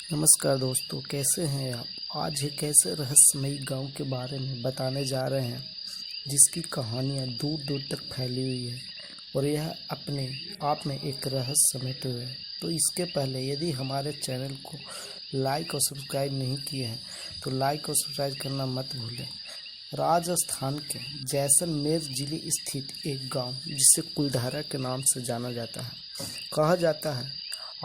नमस्कार दोस्तों, कैसे हैं आप। आज एक ऐसे रहस्यमयी गांव के बारे में बताने जा रहे हैं जिसकी कहानियां दूर दूर तक फैली हुई है और यह अपने आप में एक रहस्य समेटे हुए है। तो इसके पहले यदि हमारे चैनल को लाइक और सब्सक्राइब नहीं किए हैं तो लाइक और सब्सक्राइब करना मत भूलें। राजस्थान के जैसलमेर जिले स्थित एक गांव जिसे कुलधारा के नाम से जाना जाता है। कहा जाता है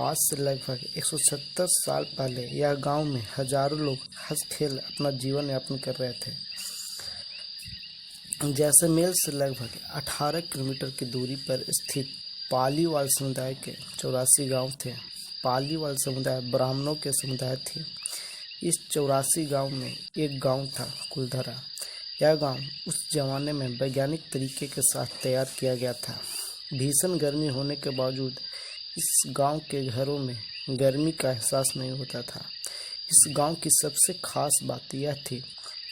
आज से लगभग 170 साल पहले यह गांव में हजारों लोग हंस खेल अपना जीवन यापन कर रहे थे। जैसलमेर से लगभग 18 किलोमीटर की दूरी पर स्थित पालीवाल समुदाय के 84 गांव थे। पालीवाल समुदाय ब्राह्मणों के समुदाय थे। इस 84 गांव में एक गांव था कुलधारा। यह गांव उस जमाने में वैज्ञानिक तरीके के साथ तैयार किया गया था। भीषण गर्मी होने के बावजूद इस गांव के घरों में गर्मी का एहसास नहीं होता था। इस गांव की सबसे खास बात यह थी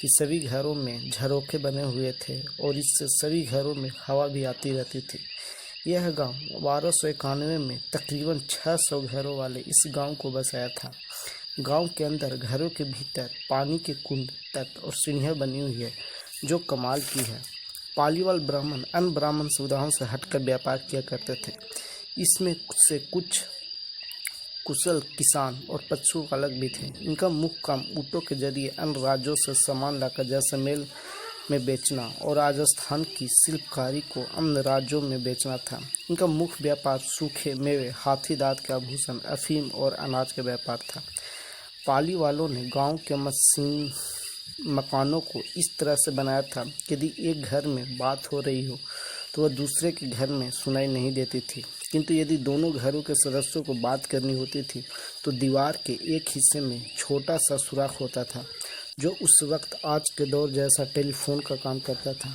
कि सभी घरों में झरोखे बने हुए थे और इससे सभी घरों में हवा भी आती रहती थी। यह गांव 1291 में तकरीबन 600 घरों वाले इस गांव को बसाया था। गांव के अंदर घरों के भीतर पानी के कुंड, तट और सीढ़ियाँ बनी हुई है जो कमाल की है। पालीवाल ब्राह्मण अन्य ब्राह्मण समुदायों से हटकर व्यापार किया करते थे। इसमें से कुछ कुशल किसान और पशुपालक अलग भी थे। इनका मुख्य काम ऊँटों के जरिए अन्य राज्यों से सामान लाकर जैसलमेर में बेचना और राजस्थान की शिल्पकारी को अन्य राज्यों में बेचना था। इनका मुख्य व्यापार सूखे मेवे, हाथी दांत के आभूषण, अफीम और अनाज का व्यापार था। पाली वालों ने गांव के मकानों को इस तरह से बनाया था कि यदि एक घर में बात हो रही हो तो वह दूसरे के घर में सुनाई नहीं देती थी, किंतु यदि दोनों घरों के सदस्यों को बात करनी होती थी तो दीवार के एक हिस्से में छोटा सा सुराख होता था जो उस वक्त आज के दौर जैसा टेलीफोन का काम करता था।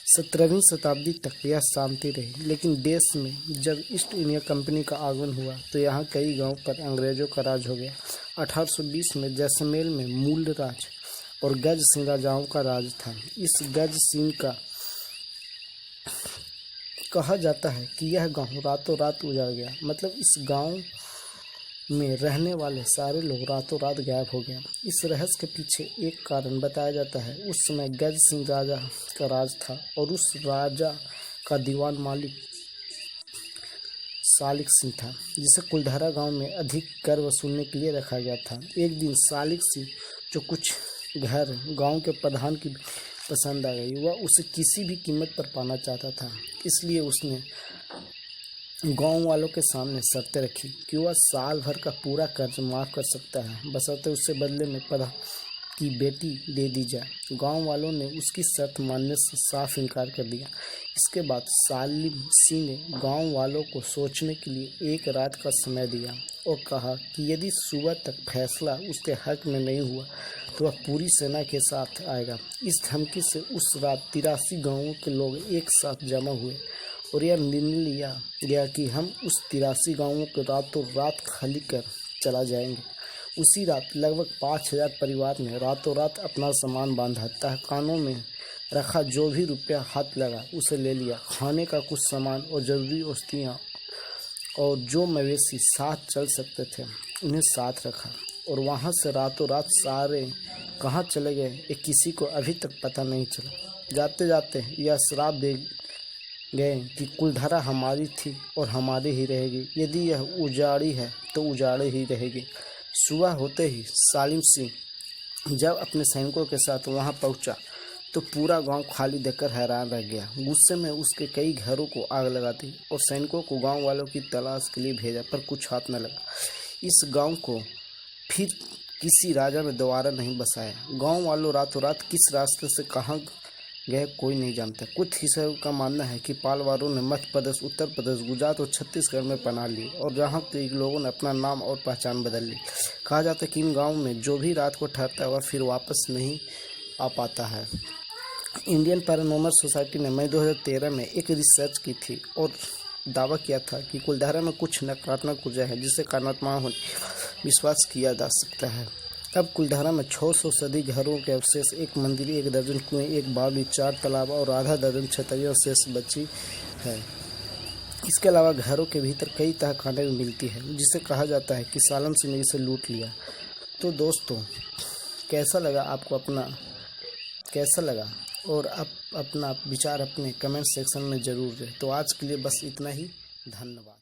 17वीं शताब्दी तक यह शांति रही, लेकिन देश में जब ईस्ट इंडिया कंपनी का आगमन हुआ तो यहाँ कई गांवों पर अंग्रेजों का राज हो गया। 1820 में जैसलमेर में मूल राज और गज सिंह राजाओं का राज था। इस गज सिंह का कहा जाता है कि यह गांव रातों रात उजाड़ गया, मतलब इस गांव में रहने वाले सारे लोग रातों रात गायब हो गए। इस रहस्य के पीछे एक कारण बताया जाता है। उस समय गज सिंह राजा का राज था और उस राजा का दीवान मालिक सालिक सिंह था, जिसे कुलधारा गांव में अधिक कर वसूलने के लिए रखा गया था। एक दिन सालिक सिंह जो कुछ घर गांव के प्रधान की पसंद आ गई, वह उसे किसी भी कीमत पर पाना चाहता था। इसलिए उसने गांव वालों के सामने शर्तें रखी कि वह साल भर का पूरा कर्ज माफ़ कर सकता है, बशर्ते उससे बदले में प्रधान की बेटी दे दी जाए। गांव वालों ने उसकी शर्त मानने से साफ इनकार कर दिया। इसके बाद सालिम सिंह ने गांव वालों को सोचने के लिए एक रात का समय दिया और कहा कि यदि सुबह तक फैसला उसके हक में नहीं हुआ तो वह पूरी सेना के साथ आएगा। इस धमकी से उस रात 83 गांवों के लोग एक साथ जमा हुए और यह निर्णय लिया गया कि हम उस 83 गांवों को रातों रात खाली कर चला जाएंगे। उसी रात लगभग 5000 परिवार ने रातों रात अपना सामान बांधा, तहखानों में रखा जो भी रुपया हाथ लगा उसे ले लिया। खाने का कुछ सामान और ज़रूरी वस्तुएं और जो मवेशी साथ चल सकते थे उन्हें साथ रखा और वहां से रातों रात सारे कहाँ चले गए ये किसी को अभी तक पता नहीं चला। जाते जाते यह श्राप दे गए कि कुलधारा हमारी थी और हमारी ही रहेगी। यदि यह उजाड़ी है तो उजाड़े ही रहेगी। सुबह होते ही सालिम सिंह जब अपने सैनिकों के साथ वहां पहुंचा तो पूरा गांव खाली देखकर हैरान रह गया। गुस्से में उसके कई घरों को आग लगा दी और सैनिकों को गांव वालों की तलाश के लिए भेजा, पर कुछ हाथ न लगा। इस गांव को फिर किसी राजा ने दोबारा नहीं बसाया। गांव वालों रातों रात किस रास्ते से कहाँ गए कोई नहीं जानता। कुछ हिस्सों का मानना है कि पालवारों ने मध्य प्रदेश, उत्तर प्रदेश, गुजरात और छत्तीसगढ़ में पनाह ली और जहाँ के लोगों ने अपना नाम और पहचान बदल ली। कहा जाता है कि इन गाँव में जो भी रात को ठहरता है वह फिर वापस नहीं आ पाता है। इंडियन पैरानॉर्मल सोसाइटी ने मई 2013 में एक रिसर्च की थी और दावा किया था कि कुलधारा में कुछ नकारात्मक ऊर्जा है जिसे कारात्मक होने विश्वास किया जा सकता है। अब कुलधारा में 600 से अधिक घरों के अवशेष, एक मंदिर, 1 दर्जन कुएं, एक बावड़ी, 4 तालाब और आधा दर्जन छतरियां शेष बची है। इसके अलावा घरों के भीतर कई तरह खाने को मिलती है, जिसे कहा जाता है कि सालन सिंह ने इसे लूट लिया। तो दोस्तों, कैसा लगा आपको, कैसा लगा, और आप अपना विचार अपने कमेंट सेक्शन में ज़रूर दें। तो आज के लिए बस इतना ही, धन्यवाद।